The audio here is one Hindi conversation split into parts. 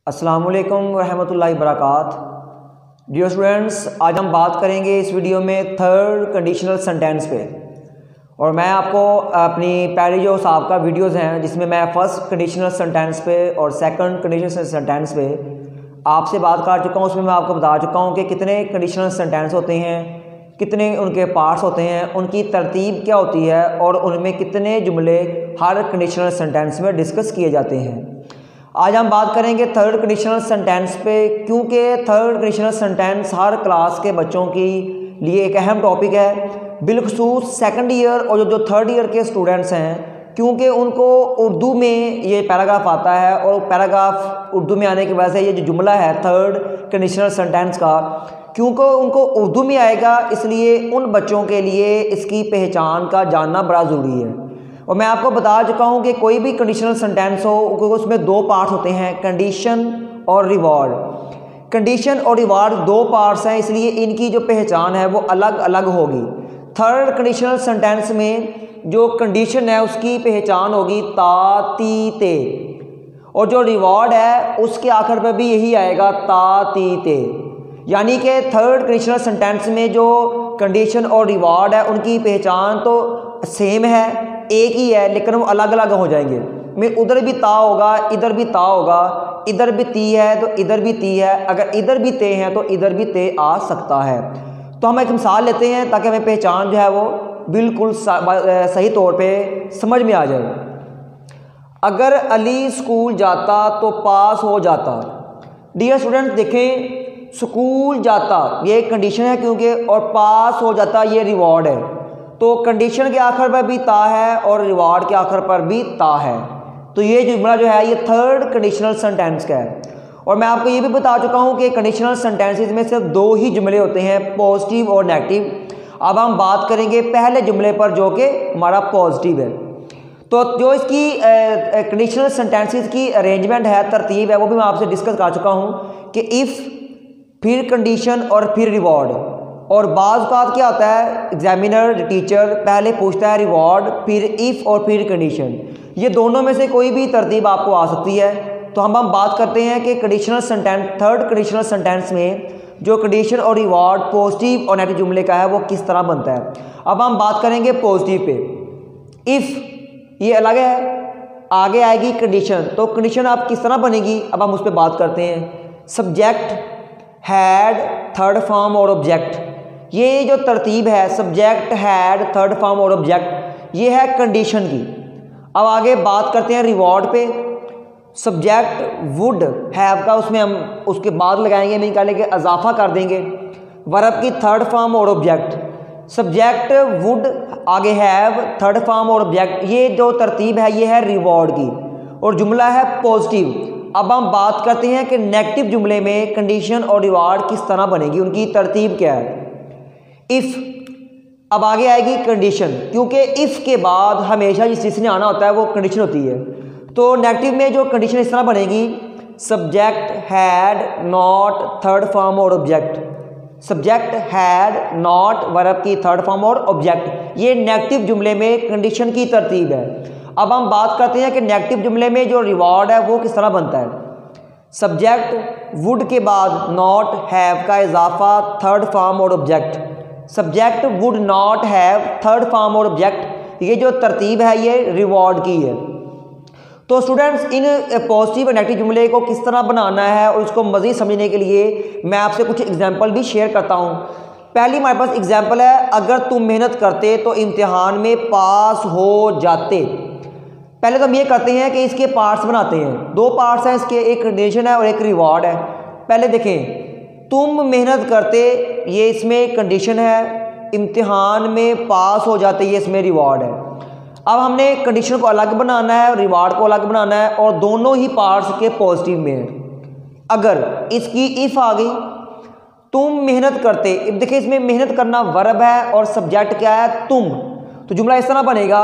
अस्सलामुअलैकुम रहमतुल्लाहि बरकात। डियर स्टूडेंट्स, आज हम बात करेंगे इस वीडियो में थर्ड कंडीशनल सेंटेंस पे। और मैं आपको अपनी पहली जो साबका वीडियोस हैं जिसमें मैं फर्स्ट कंडीशनल सेंटेंस पे और सेकंड कंडीशनल सेंटेंस पे आपसे बात कर चुका हूँ। उसमें मैं आपको बता चुका हूँ कि कितने कंडीशनल सेंटेंस होते हैं, कितने उनके पार्ट्स होते हैं, उनकी तरतीब क्या होती है और उनमें कितने जुमले हर कंडीशनल सेंटेंस में डिस्कस किए जाते हैं। आज हम बात करेंगे थर्ड कंडीशनल सेंटेंस पे, क्योंकि थर्ड कंडीशनल सेंटेंस हर क्लास के बच्चों के लिए एक अहम टॉपिक है, बिलखसूस सेकंड ईयर और जो थर्ड ईयर के स्टूडेंट्स हैं, क्योंकि उनको उर्दू में ये पैराग्राफ आता है और पैराग्राफ उर्दू में आने की वजह से ये जो जुमला है थर्ड कंडीशनल सेंटेंस का, क्योंकि उनको उर्दू में आएगा, इसलिए उन बच्चों के लिए इसकी पहचान का जानना बड़ा ज़रूरी है। और मैं आपको बता चुका हूँ कि कोई भी कंडीशनल सेंटेंस हो क्योंकि उसमें दो पार्ट होते हैं, कंडीशन और रिवॉर्ड। कंडीशन और रिवॉर्ड दो पार्ट्स हैं, इसलिए इनकी जो पहचान है वो अलग अलग होगी। थर्ड कंडीशनल सेंटेंस में जो कंडीशन है उसकी पहचान होगी ता ती ते, और जो रिवॉर्ड है उसके आखिर पर भी यही आएगा ता ती ते। यानी कि थर्ड कंडीशनल सेंटेंस में जो कंडीशन और रिवॉर्ड है उनकी पहचान तो सेम है, एक ही है, लेकिन वो अलग अलग हो जाएंगे। में उधर भी ता होगा, इधर भी ता होगा, इधर भी ती है तो इधर भी ती है, अगर इधर भी ते हैं तो इधर भी ते आ सकता है। तो हम एक मिसाल लेते हैं ताकि हमें पहचान जो है वो बिल्कुल सही तौर पे समझ में आ जाए। अगर अली स्कूल जाता तो पास हो जाता। डियर स्टूडेंट देखें, स्कूल जाता ये कंडीशन है क्योंकि, और पास हो जाता ये रिवॉर्ड है। तो कंडीशन के आखिर पर भी ता है और रिवॉर्ड के आखिर पर भी ता है। तो ये जुमला जो है ये थर्ड कंडीशनल सेंटेंस का है। और मैं आपको ये भी बता चुका हूँ कि कंडीशनल सेंटेंसेस में सिर्फ दो ही जुमले होते हैं, पॉजिटिव और नेगेटिव। अब हम बात करेंगे पहले जुमले पर जो कि हमारा पॉजिटिव है। तो जो इसकी कंडीशनल सेंटेंसेस की अरेंजमेंट है, तरतीब है, वो भी मैं आपसे डिस्कस कर चुका हूँ कि इफ़, फिर कंडीशन और फिर रिवॉर्ड। और बाज़ औक़ात क्या होता है, एग्जामिनर टीचर पहले पूछता है रिवॉर्ड, फिर इफ़ और फिर कंडीशन। ये दोनों में से कोई भी तरतीब आपको आ सकती है। तो हम बात करते हैं कि conditional sentence, third conditional sentence में जो कंडीशन और रिवॉर्ड पॉजिटिव और नेगेटिव जुमले का है वो किस तरह बनता है। अब हम बात करेंगे पॉजिटिव पे। इफ़ ये अलग है, आगे आएगी कंडीशन, तो कंडीशन आप किस तरह बनेगी अब हम उस पर बात करते हैं। सब्जेक्ट, हैड, थर्ड फॉर्म और ऑब्जेक्ट, ये जो तरतीब है सब्जेक्ट, हैड, थर्ड फॉर्म और ऑब्जेक्ट, ये है कंडीशन की। अब आगे बात करते हैं रिवॉर्ड पे। सब्जेक्ट वुड हैव का उसमें हम उसके बाद लगाएंगे, नहीं निकालेंगे, इजाफा कर देंगे। वर्ब की थर्ड फॉर्म और ऑब्जेक्ट, सब्जेक्ट वुड, आगे हैव, थर्ड फॉर्म और ऑब्जेक्ट, ये जो तरतीब है ये है रिवॉर्ड की और जुमला है पॉजिटिव। अब हम बात करते हैं कि नेगेटिव जुमले में कंडीशन और रिवॉर्ड किस तरह बनेगी, उनकी तरतीब क्या है। इफ़, अब आगे आएगी कंडीशन, क्योंकि इफ़ के बाद हमेशा जिस चीज़ ने आना होता है वो कंडीशन होती है। तो नेगेटिव में जो कंडीशन इस तरह बनेगी, subject had, not, third form और object. Subject had, not, verb की थर्ड फॉर्म और ऑब्जेक्ट, ये नेगेटिव जुमले में कंडीशन की तरतीब है। अब हम बात करते हैं कि नेगेटिव जुमले में जो रिवॉर्ड है वो किस तरह बनता है। सब्जेक्ट वुड के बाद नॉट, हैव का इजाफा, थर्ड फॉर्म और object. Subject would not have, third form और ऑब्जेक्ट, ये जो तरतीब है ये रिवॉर्ड की है। तो स्टूडेंट्स, इन पॉजिटिव और नेगेटिव जुमले को किस तरह बनाना है और इसको मज़ीद समझने के लिए मैं आपसे कुछ एग्जांपल भी शेयर करता हूँ। पहली हमारे पास एग्जांपल है, अगर तुम मेहनत करते तो इम्तिहान में पास हो जाते। पहले तो हम ये करते हैं कि इसके पार्ट्स बनाते हैं। दो पार्ट्स हैं इसके, एक कंडीशन है और एक रिवॉर्ड है। पहले देखें, तुम मेहनत करते, ये इसमें कंडीशन है, इम्तिहान में पास हो जाते ये इसमें रिवॉर्ड है। अब हमने कंडीशन को अलग बनाना है और रिवॉर्ड को अलग बनाना है और दोनों ही पार्ट्स के पॉजिटिव में है। अगर इसकी इफ़ आ गई, तुम मेहनत करते, अब देखिए इसमें मेहनत करना वर्ब है और सब्जेक्ट क्या है, तुम। तो जुमला इस तरह बनेगा,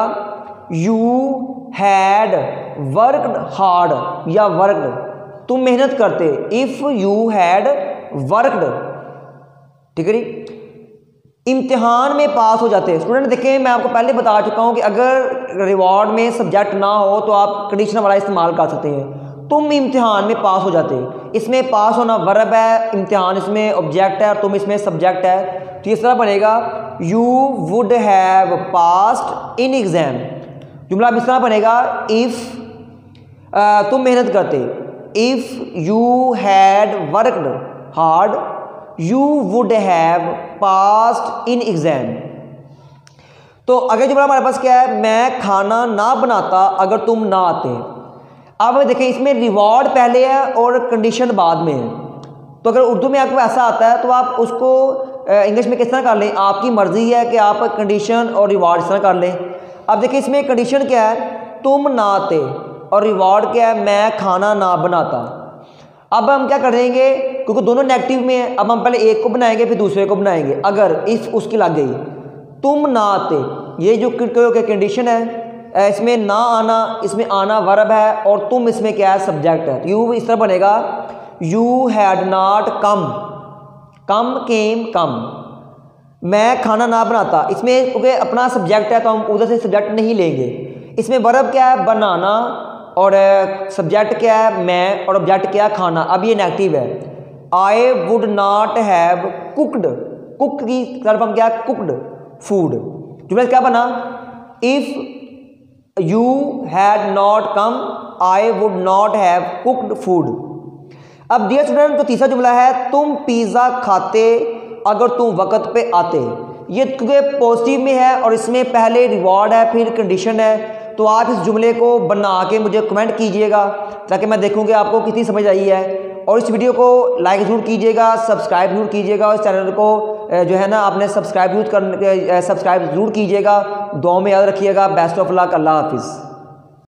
यू हैड वर्कड हार्ड या वर्कड, तुम मेहनत करते, इफ़ यू हैड वर्कड, ठीक है जी। इम्तिहान में पास हो जाते हैं। स्टूडेंट देखें, मैं आपको पहले बता चुका हूं कि अगर रिवॉर्ड में सब्जेक्ट ना हो तो आप कंडीशनल वाला इस्तेमाल कर सकते हैं। तुम इम्तिहान में पास हो जाते। इसमें पास होना वर्ब है, इम्तिहान इसमें ऑब्जेक्ट है और तुम इसमें सब्जेक्ट है। तो इस तरह बनेगा you would have passed in exam. जुमला इस तरह बनेगा इफ़ तुम मेहनत करते, if you had worked hard you would have passed in exam. तो अगला जुमला हमारे पास क्या है, मैं खाना ना बनाता अगर तुम ना आते। अब देखिए इसमें रिवॉर्ड पहले है और कंडीशन बाद में है। तो अगर उर्दू में आपको ऐसा आता है तो आप उसको इंग्लिश में किस तरह कर लें, आपकी मर्जी है कि आप कंडीशन और रिवॉर्ड इस तरह कर लें। अब देखिए इसमें कंडीशन क्या है, तुम ना आते, और रिवॉर्ड क्या है, मैं खाना ना बनाता। अब हम क्या करेंगे, क्योंकि दोनों नेगेटिव में है, अब हम पहले एक को बनाएंगे फिर दूसरे को बनाएंगे। अगर इफ उसकी लग गई, तुम ना आते, ये जो कंडीशन है, इसमें ना आना, इसमें आना वर्ब है और तुम इसमें क्या है, सब्जेक्ट है। यू इस तरह बनेगा यू हैड नॉट कम, कम केम कम। मैं खाना ना बनाता, इसमें क्योंकि अपना सब्जेक्ट है तो हम उधर से सब्जेक्ट नहीं लेंगे। इसमें वर्ब क्या है, बनाना, और सब्जेक्ट क्या है, मैं, और ऑब्जेक्ट क्या है, खाना। अब ये नेगेटिव है, I would not have cooked, cook की तरफ हम क्या, कुकड फूड। जुमला क्या बना, if you had not come I would not have cooked food. अब डियर स्टूडेंट जो तीसरा जुमला है, तुम पिज़्ज़ा खाते अगर तुम वक्त पे आते। ये क्योंकि पॉजिटिव में है और इसमें पहले रिवॉर्ड है फिर कंडीशन है। तो आप इस जुमले को बना के मुझे कमेंट कीजिएगा ताकि मैं देखूं कि आपको कितनी समझ आई है। और इस वीडियो को लाइक ज़रूर कीजिएगा, सब्सक्राइब जरूर कीजिएगा, और इस चैनल को जो है ना आपने सब्सक्राइब ज़रूर कीजिएगा। दुआ में याद रखिएगा। बेस्ट ऑफ लक, अल्लाह हाफिज़।